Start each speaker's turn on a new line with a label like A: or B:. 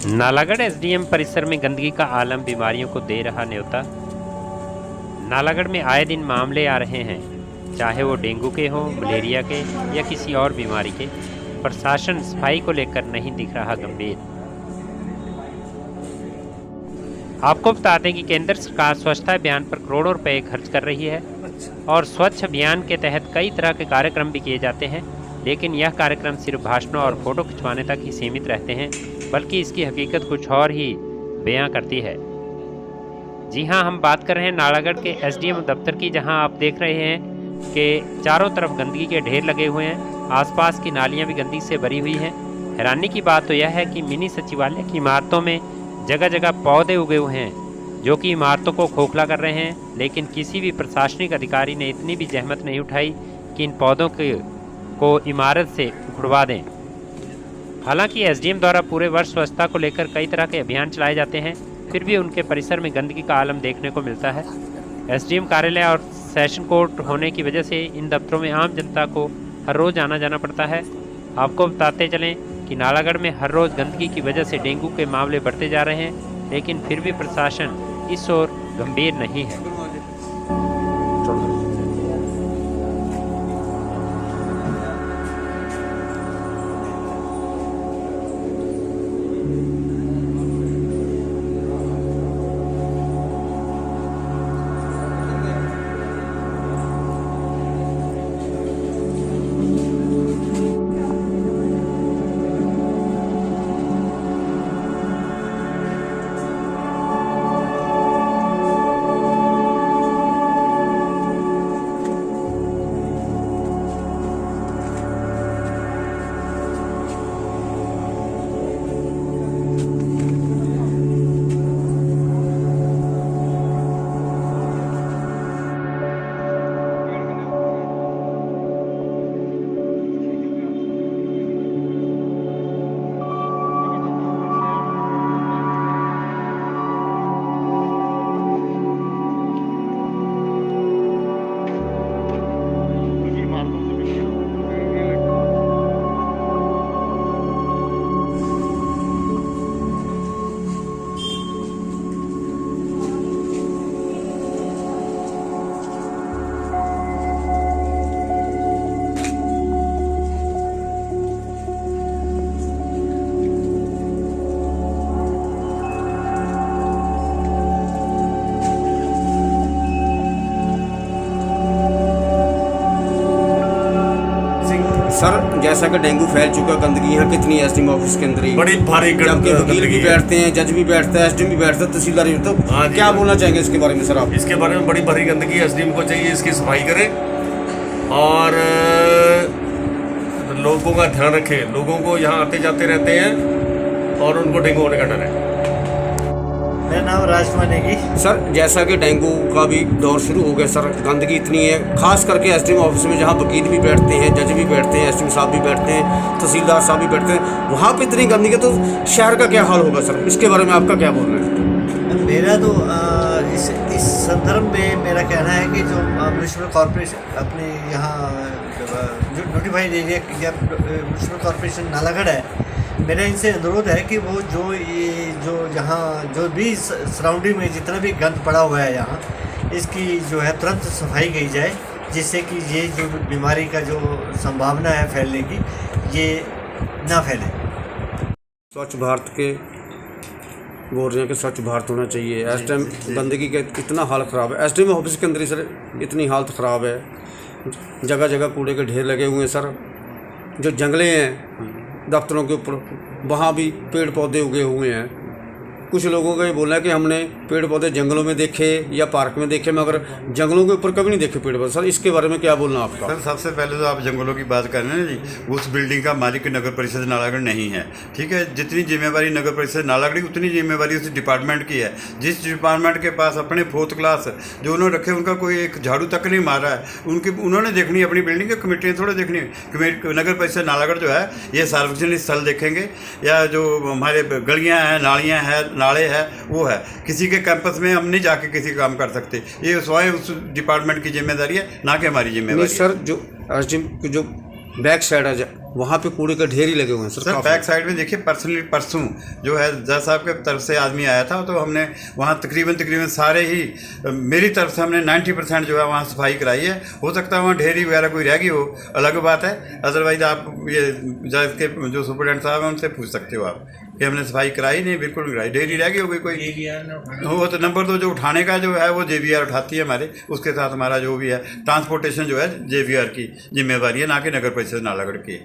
A: Nalagarh SDM परिसर में गंदगी का आलम बीमारियों को दे रहा न्योता। नालागढ़ में आए दिन मामले आ रहे हैं, चाहे वो डेंगू के हों, मलेरिया के या किसी और बीमारी के। प्रशासन सफाई को लेकर नहीं दिख रहा गंभीर। आपको बता दें कि केंद्र सरकार स्वच्छता अभियान पर करोड़ों रुपए खर्च कर रही है और स्वच्छ अभियान के तहत कई तरह के कार्यक्रम भी किए जाते हैं, लेकिन यह कार्यक्रम सिर्फ भाषणों और फोटो खिंचवाने तक ही सीमित रहते हैं, बल्कि इसकी हकीकत कुछ और ही बयां करती है। जी हां, हम बात कर रहे हैं नालागढ़ के एसडीएम दफ्तर की, जहां आप देख रहे हैं कि चारों तरफ गंदगी के ढेर लगे हुए हैं। आसपास की नालियां भी गंदगी से भरी हुई हैं। हैरानी की बात तो यह है कि मिनी सचिवालय की इमारतों में जगह जगह पौधे उगे हुए हैं जो कि इमारतों को खोखला कर रहे हैं, लेकिन किसी भी प्रशासनिक अधिकारी ने इतनी भी जहमत नहीं उठाई कि इन पौधों को इमारत से उखड़वा दें। हालांकि एसडीएम द्वारा पूरे वर्ष स्वच्छता को लेकर कई तरह के अभियान चलाए जाते हैं, फिर भी उनके परिसर में गंदगी का आलम देखने को मिलता है। एसडीएम कार्यालय और सेशन कोर्ट होने की वजह से इन दफ्तरों में आम जनता को हर रोज़ आना जाना पड़ता है। आपको बताते चलें कि नालागढ़ में हर रोज़ गंदगी की वजह से डेंगू के मामले बढ़ते जा रहे हैं, लेकिन फिर भी प्रशासन इस ओर गंभीर नहीं है।
B: सर, जैसा कि डेंगू फैल चुका, गंदगी यहाँ कितनी है एसडीएम ऑफिस के अंदर ही,
C: बड़ी भारी
B: जबकि वकील भी बैठते हैं, जज भी बैठता है, एसडीएम भी बैठता है, तहसीलदार भी। तो क्या बोलना चाहेंगे इसके बारे में सर आप?
C: इसके बारे में बड़ी भारी गंदगी एसडीएम को चाहिए, इसकी सफाई करें और लोगों का ध्यान रखें। लोगों को यहाँ आते जाते रहते हैं और उनको डेंगू होने का डर है।
D: मेरा नाम राजकुमार नेगी।
B: सर, जैसा कि डेंगू का भी दौर शुरू हो गया सर, गंदगी इतनी है, खास करके एसडीएम ऑफिस में जहाँ वकील भी बैठते हैं, जज भी बैठते हैं, एसडीएम साहब भी बैठते हैं, तहसीलदार साहब भी बैठते हैं, वहाँ पे इतनी गंदगी है, तो शहर का क्या हाल होगा सर? इसके बारे में आपका क्या बोलना है?
D: मेरा तो इस संदर्भ में मेरा कहना है कि जो म्यूनसिपल कॉर्पोरेशन अपने यहाँ जो नोटिफाइड एरिया या म्यूनसिपल कॉर्पोरेशन नालागढ़ है, मेरा इनसे अनुरोध है कि वो जो यहाँ जो भी सराउंडिंग में जितना भी गंद पड़ा हुआ है यहाँ, इसकी जो है तुरंत सफाई की जाए, जिससे कि ये जो बीमारी का जो संभावना है फैलने की, ये ना फैले।
B: स्वच्छ भारत के बोल रहे हैं कि स्वच्छ भारत होना चाहिए। इस टाइम गंदगी का इतना हाल ख़राब है, एसडीएम ऑफिस के अंदर ही सर इतनी हालत ख़राब है, जगह जगह कूड़े के ढेर लगे हुए हैं सर। जो जंगले हैं दफ्तरों के ऊपर, वहाँ भी पेड़ पौधे उगे हुए हैं। कुछ लोगों का ये बोलना है कि हमने पेड़ पौधे जंगलों में देखे या पार्क में देखे, मगर जंगलों के ऊपर कभी नहीं देखे पेड़ पौधे। सर, इसके बारे में क्या बोलना आपका?
E: सर, सबसे पहले तो आप जंगलों की बात कर रहे हैं जी, उस बिल्डिंग का मालिक नगर परिषद नालागढ़ नहीं है, ठीक है। जितनी जिम्मेवारी नगर परिषद नालागढ़ की, उतनी जिम्मेवारी उस डिपार्टमेंट की है। जिस डिपार्टमेंट के पास अपने 4th क्लास जो उन्होंने रखे, उनका कोई एक झाड़ू तक नहीं मारा है, उन्होंने देखनी है अपनी बिल्डिंग की, कमेटियाँ थोड़ा देखनी है। नगर परिषद नालागढ़ जो है, ये सार्वजनिक स्थल देखेंगे या जो हमारे गलियाँ हैं, नालियाँ हैं, नाले हैं, वो है। किसी के कैंपस में हम नहीं जाके किसी काम कर सकते, ये स्वयं उस डिपार्टमेंट की जिम्मेदारी है, ना कि हमारी जिम्मेदारी।
B: सर, जो एसडीएम की जो बैक साइड है वहाँ पे कूड़े के ढेर ही लगे हुए हैं सर।
E: सर
B: काफ़ी।
E: बैक साइड में देखिए, पर्सनली परसों जो है जज साहब के तरफ से आदमी आया था, तो हमने वहाँ तकरीबन सारे ही मेरी तरफ से हमने 90% जो है वहाँ सफाई कराई है। हो सकता है वहाँ ढेरी वगैरह कोई रह गई हो, अलग बात है। अदरवाइज आप ये जज के जो सुपरटेंडेंट साहब हैं उनसे पूछ सकते हो आप कि हमने सफाई कराई नहीं, बिल्कुल नहीं कराई। ढेरी रह गई होगी कोई, वो तो नंबर 2 जो उठाने का जो है वो JVR उठाती है हमारे, उसके साथ हमारा जो भी है ट्रांसपोर्टेशन जो है JVR की जिम्मेवारी है, ना कि नगर परिषद नालागढ़ की।